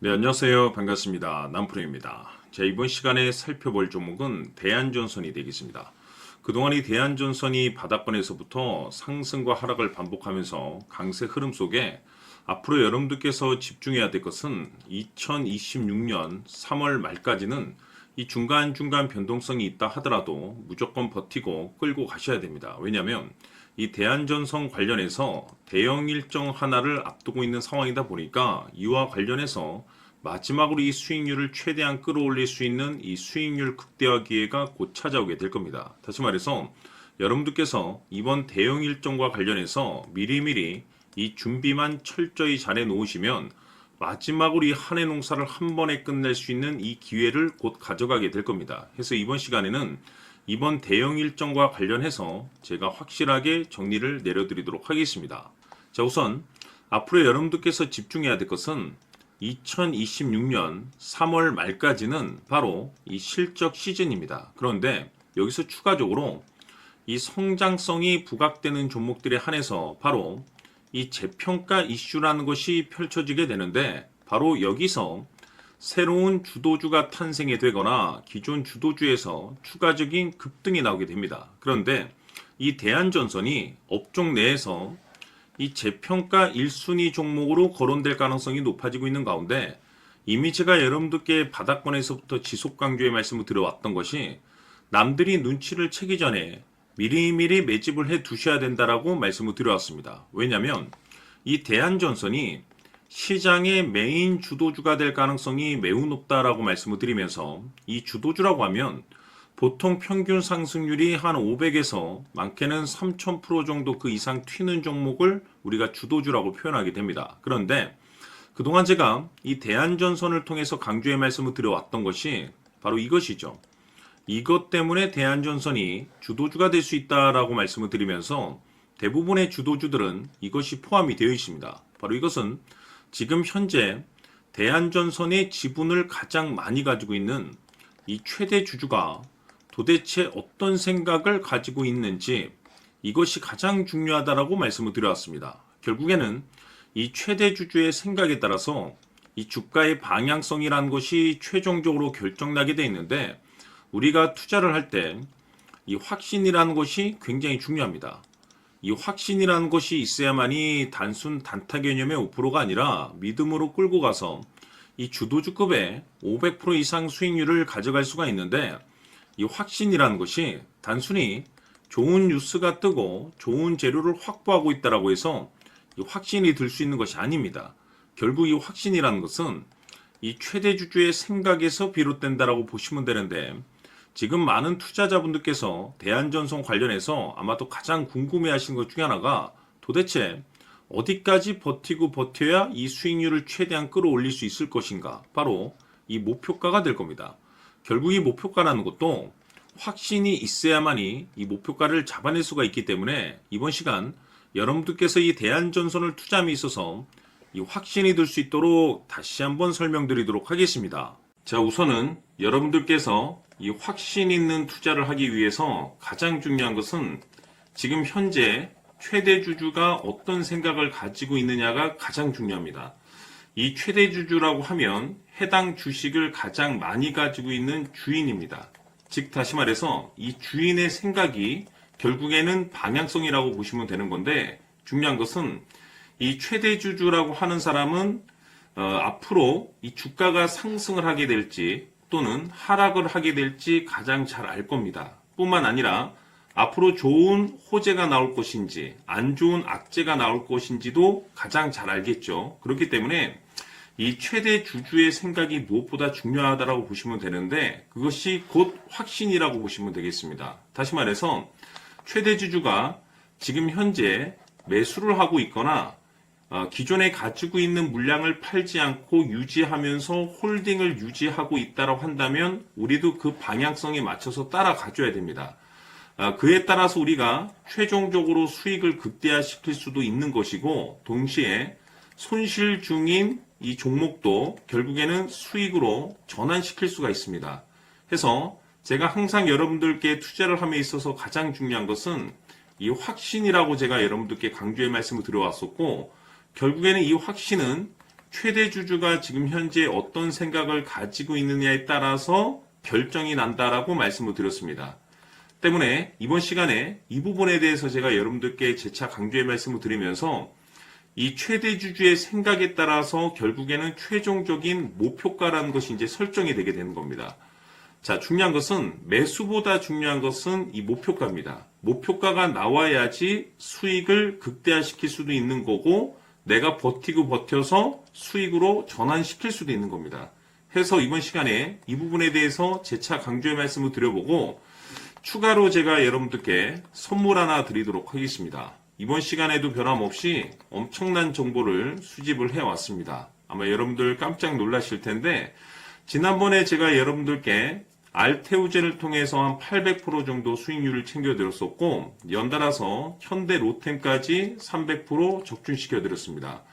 네, 안녕하세요. 반갑습니다. 남프로입니다. 자, 이번 시간에 살펴볼 종목은 대한전선이 되겠습니다. 그동안 이 대한전선이 바닥권에서부터 상승과 하락을 반복하면서 강세 흐름 속에 앞으로 여러분들께서 집중해야 될 것은 2026년 3월 말까지는 이 중간중간 변동성이 있다 하더라도 무조건 버티고 끌고 가셔야 됩니다. 왜냐하면 이 대한전선 관련해서 대형 일정 하나를 앞두고 있는 상황이다 보니까 이와 관련해서 마지막으로 이 수익률을 최대한 끌어올릴 수 있는 이 수익률 극대화 기회가 곧 찾아오게 될 겁니다. 다시 말해서 여러분들께서 이번 대형 일정과 관련해서 미리미리 이 준비만 철저히 잘해 놓으시면 마지막으로 이 한 해 농사를 한 번에 끝낼 수 있는 이 기회를 곧 가져가게 될 겁니다. 그래서 이번 시간에는 이번 대형 일정과 관련해서 제가 확실하게 정리를 내려드리도록 하겠습니다. 자, 우선 앞으로 여러분들께서 집중해야 될 것은 2026년 3월 말까지는 바로 이 실적 시즌입니다. 그런데 여기서 추가적으로 이 성장성이 부각되는 종목들에 한해서 바로 이 재평가 이슈라는 것이 펼쳐지게 되는데, 바로 여기서 새로운 주도주가 탄생이 되거나 기존 주도주에서 추가적인 급등이 나오게 됩니다. 그런데 이 대한전선이 업종 내에서 이 재평가 1순위 종목으로 거론될 가능성이 높아지고 있는 가운데, 이미 제가 여러분들께 바닥권에서부터 지속 강조의 말씀을 드려왔던 것이 남들이 눈치를 채기 전에 미리미리 매집을 해 두셔야 된다라고 말씀을 드려왔습니다. 왜냐하면 이 대한전선이 시장의 메인 주도주가 될 가능성이 매우 높다라고 말씀을 드리면서, 이 주도주라고 하면 보통 평균 상승률이 한 500에서 많게는 3000% 정도 그 이상 튀는 종목을 우리가 주도주라고 표현하게 됩니다. 그런데 그동안 제가 이 대한전선을 통해서 강조의 말씀을 드려왔던 것이 바로 이것이죠. 이것 때문에 대한전선이 주도주가 될 수 있다라고 말씀을 드리면서 대부분의 주도주들은 이것이 포함이 되어 있습니다. 바로 이것은 지금 현재 대한전선의 지분을 가장 많이 가지고 있는 이 최대 주주가 도대체 어떤 생각을 가지고 있는지, 이것이 가장 중요하다라고 말씀을 드려왔습니다. 결국에는 이 최대 주주의 생각에 따라서 이 주가의 방향성이라는 것이 최종적으로 결정나게 되어 있는데, 우리가 투자를 할 때 이 확신이라는 것이 굉장히 중요합니다. 이 확신이라는 것이 있어야만이 단순 단타 개념의 5%가 아니라 믿음으로 끌고 가서 이 주도주급의 500% 이상 수익률을 가져갈 수가 있는데, 이 확신이라는 것이 단순히 좋은 뉴스가 뜨고 좋은 재료를 확보하고 있다라고 해서 이 확신이 들 수 있는 것이 아닙니다. 결국 이 확신이라는 것은 이 최대 주주의 생각에서 비롯된다라고 보시면 되는데, 지금 많은 투자자분들께서 대한전선 관련해서 아마도 가장 궁금해하시는 것 중에 하나가 도대체 어디까지 버티고 버텨야 이 수익률을 최대한 끌어올릴 수 있을 것인가, 바로 이 목표가가 될 겁니다. 결국 이 목표가라는 것도 확신이 있어야만이 이 목표가를 잡아낼 수가 있기 때문에 이번 시간 여러분들께서 이 대한전선을 투자함에 있어서 이 확신이 들 수 있도록 다시 한번 설명드리도록 하겠습니다. 자, 우선은 여러분들께서 이 확신 있는 투자를 하기 위해서 가장 중요한 것은 지금 현재 최대 주주가 어떤 생각을 가지고 있느냐가 가장 중요합니다. 이 최대 주주라고 하면 해당 주식을 가장 많이 가지고 있는 주인입니다. 즉 다시 말해서 이 주인의 생각이 결국에는 방향성이라고 보시면 되는 건데, 중요한 것은 이 최대 주주라고 하는 사람은 앞으로 이 주가가 상승을 하게 될지 또는 하락을 하게 될지 가장 잘 알 겁니다. 뿐만 아니라 앞으로 좋은 호재가 나올 것인지 안 좋은 악재가 나올 것인지도 가장 잘 알겠죠. 그렇기 때문에 이 최대 주주의 생각이 무엇보다 중요하다고 보시면 되는데, 그것이 곧 확신이라고 보시면 되겠습니다. 다시 말해서 최대 주주가 지금 현재 매수를 하고 있거나 기존에 가지고 있는 물량을 팔지 않고 유지하면서 홀딩을 유지하고 있다고 한다면 우리도 그 방향성에 맞춰서 따라가줘야 됩니다. 그에 따라서 우리가 최종적으로 수익을 극대화시킬 수도 있는 것이고, 동시에 손실 중인 이 종목도 결국에는 수익으로 전환시킬 수가 있습니다. 해서 제가 항상 여러분들께 투자를 함에 있어서 가장 중요한 것은 이 확신이라고 제가 여러분들께 강조의 말씀을 드려왔었고, 결국에는 이 확신은 최대 주주가 지금 현재 어떤 생각을 가지고 있느냐에 따라서 결정이 난다라고 말씀을 드렸습니다. 때문에 이번 시간에 이 부분에 대해서 제가 여러분들께 재차 강조의 말씀을 드리면서 이 최대 주주의 생각에 따라서 결국에는 최종적인 목표가라는 것이 이제 설정이 되게 되는 겁니다. 자, 중요한 것은 매수보다 중요한 것은 이 목표가입니다. 목표가가 나와야지 수익을 극대화시킬 수도 있는 거고 내가 버티고 버텨서 수익으로 전환시킬 수도 있는 겁니다. 해서 이번 시간에 이 부분에 대해서 재차 강조의 말씀을 드려보고 추가로 제가 여러분들께 선물 하나 드리도록 하겠습니다. 이번 시간에도 변함없이 엄청난 정보를 수집을 해왔습니다. 아마 여러분들 깜짝 놀라실 텐데 지난번에 제가 여러분들께 알테우제를 통해서 한 800% 정도 수익률을 챙겨드렸었고 연달아서 현대 로템까지 300% 적중시켜드렸습니다.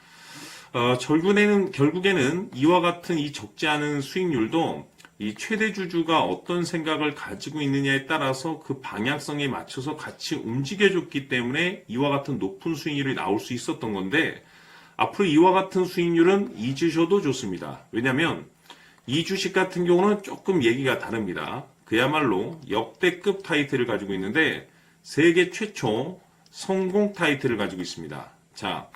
결국에는 이와 같은 이 적지 않은 수익률도 이 최대 주주가 어떤 생각을 가지고 있느냐에 따라서 그 방향성에 맞춰서 같이 움직여줬기 때문에 이와 같은 높은 수익률이 나올 수 있었던 건데 앞으로 이와 같은 수익률은 잊으셔도 좋습니다. 왜냐하면 이 주식 같은 경우는 조금 얘기가 다릅니다. 그야말로 역대급 타이틀을 가지고 있는데 세계 최초 성공 타이틀을 가지고 있습니다. 자,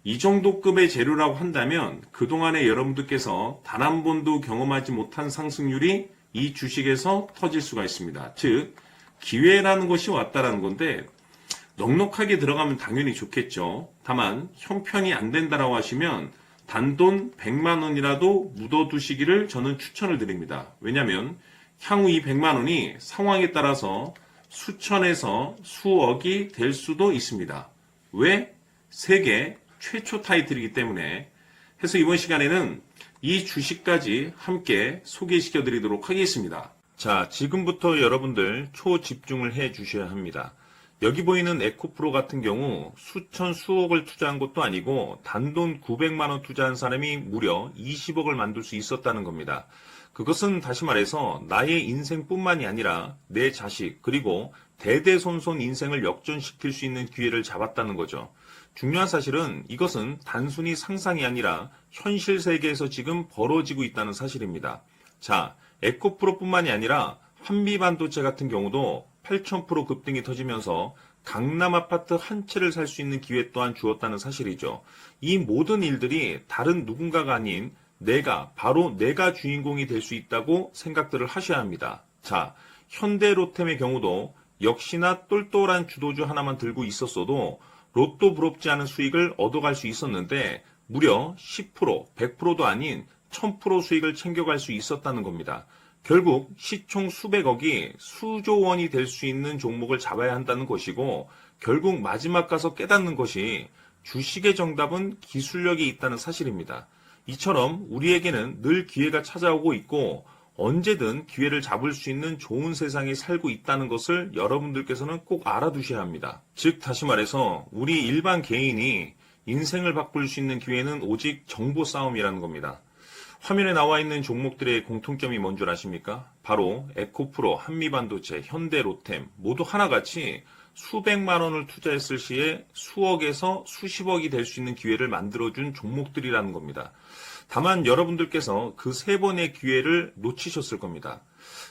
이 정도 급의 재료라고 한다면 그동안에 여러분들께서 단 한 번도 경험하지 못한 상승률이 이 주식에서 터질 수가 있습니다. 즉 기회라는 것이 왔다라는 건데 넉넉하게 들어가면 당연히 좋겠죠. 다만 형편이 안 된다라고 하시면 단돈 100만 원이라도 묻어두시기를 저는 추천을 드립니다. 왜냐하면 향후 이 100만 원이 상황에 따라서 수천에서 수억이 될 수도 있습니다. 왜? 세계 최초 타이틀이기 때문에 해서 이번 시간에는 이 주식까지 함께 소개시켜 드리도록 하겠습니다. 자, 지금부터 여러분들 초집중을 해 주셔야 합니다. 여기 보이는 에코프로 같은 경우 수천 수억을 투자한 것도 아니고 단돈 900만 원 투자한 사람이 무려 20억을 만들 수 있었다는 겁니다. 그것은 다시 말해서 나의 인생뿐만이 아니라 내 자식 그리고 대대손손 인생을 역전시킬 수 있는 기회를 잡았다는 거죠. 중요한 사실은 이것은 단순히 상상이 아니라 현실 세계에서 지금 벌어지고 있다는 사실입니다. 자, 에코프로뿐만이 아니라 한미반도체 같은 경우도 8,000% 급등이 터지면서 강남 아파트 한 채를 살 수 있는 기회 또한 주었다는 사실이죠. 이 모든 일들이 다른 누군가가 아닌 바로 내가 주인공이 될 수 있다고 생각들을 하셔야 합니다. 자, 현대로템의 경우도 역시나 똘똘한 주도주 하나만 들고 있었어도 로또 부럽지 않은 수익을 얻어갈 수 있었는데 무려 10%, 100%도 아닌 1000% 수익을 챙겨갈 수 있었다는 겁니다. 결국 시총 수백억이 수조 원이 될 수 있는 종목을 잡아야 한다는 것이고 결국 마지막 가서 깨닫는 것이 주식의 정답은 기술력이 있다는 사실입니다. 이처럼 우리에게는 늘 기회가 찾아오고 있고 언제든 기회를 잡을 수 있는 좋은 세상에 살고 있다는 것을 여러분들께서는 꼭 알아두셔야 합니다. 즉 다시 말해서 우리 일반 개인이 인생을 바꿀 수 있는 기회는 오직 정보 싸움이라는 겁니다. 화면에 나와 있는 종목들의 공통점이 뭔 줄 아십니까? 바로 에코프로, 한미반도체, 현대로템 모두 하나같이 수백만 원을 투자했을 시에 수억에서 수십억이 될 수 있는 기회를 만들어준 종목들이라는 겁니다. 다만 여러분들께서 그 세 번의 기회를 놓치셨을 겁니다.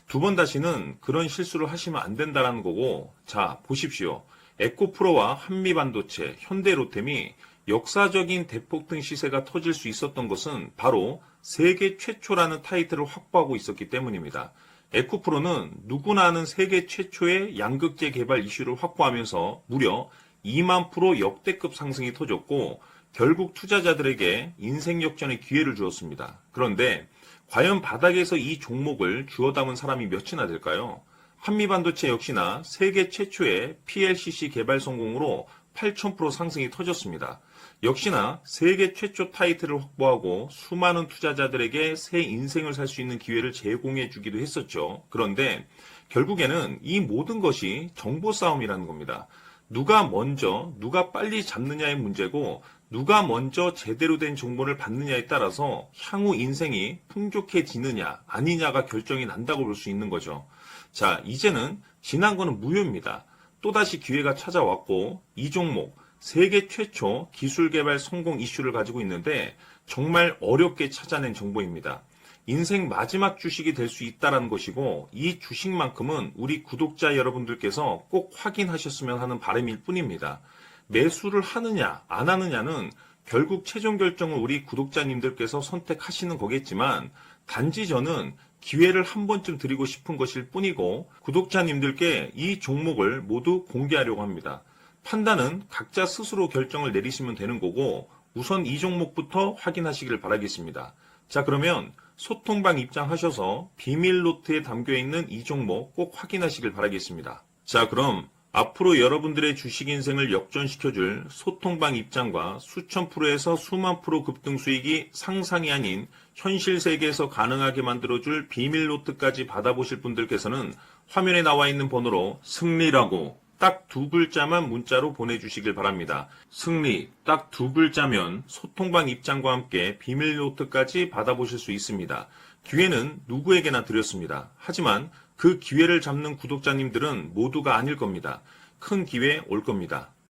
두 번 다시는 그런 실수를 하시면 안 된다는 거고 자 보십시오. 에코프로와 한미반도체, 현대로템이 역사적인 대폭등 시세가 터질 수 있었던 것은 바로 세계 최초라는 타이틀을 확보하고 있었기 때문입니다. 에코프로는 누구나 아는 세계 최초의 양극재 개발 이슈를 확보하면서 무려 2만 % 역대급 상승이 터졌고 결국 투자자들에게 인생 역전의 기회를 주었습니다. 그런데 과연 바닥에서 이 종목을 주워 담은 사람이 몇이나 될까요? 한미반도체 역시나 세계 최초의 PLCC 개발 성공으로 8,000% 상승이 터졌습니다. 역시나 세계 최초 타이틀을 확보하고 수많은 투자자들에게 새 인생을 살 수 있는 기회를 제공해 주기도 했었죠. 그런데 결국에는 이 모든 것이 정보 싸움이라는 겁니다. 누가 먼저, 누가 빨리 잡느냐의 문제고 누가 먼저 제대로 된 정보를 받느냐에 따라서 향후 인생이 풍족해지느냐 아니냐가 결정이 난다고 볼 수 있는 거죠. 자, 이제는 지난 거는 무효입니다. 또다시 기회가 찾아왔고 이 종목 세계 최초 기술 개발 성공 이슈를 가지고 있는데 정말 어렵게 찾아낸 정보입니다. 인생 마지막 주식이 될 수 있다는 것이고 이 주식만큼은 우리 구독자 여러분들께서 꼭 확인하셨으면 하는 바람일 뿐입니다. 매수를 하느냐 안 하느냐는 결국 최종 결정을 우리 구독자님들께서 선택하시는 거겠지만 단지 저는 기회를 한 번쯤 드리고 싶은 것일 뿐이고 구독자님들께 이 종목을 모두 공개하려고 합니다. 판단은 각자 스스로 결정을 내리시면 되는 거고 우선 이 종목부터 확인하시길 바라겠습니다. 자, 그러면 소통방 입장하셔서 비밀 노트에 담겨있는 이 종목 꼭 확인하시길 바라겠습니다. 자, 그럼 앞으로 여러분들의 주식 인생을 역전시켜줄 소통방 입장과 수천 프로에서 수만 프로 급등 수익이 상상이 아닌 현실 세계에서 가능하게 만들어줄 비밀 노트까지 받아보실 분들께서는 화면에 나와 있는 번호로 승리라고 딱 두 글자만 문자로 보내주시길 바랍니다. 승리 딱 두 글자면 소통방 입장과 함께 비밀 노트까지 받아보실 수 있습니다. 기회는 누구에게나 드렸습니다. 하지만 그 기회를 잡는 구독자님들은 모두가 아닐 겁니다. 큰 기회 올 겁니다.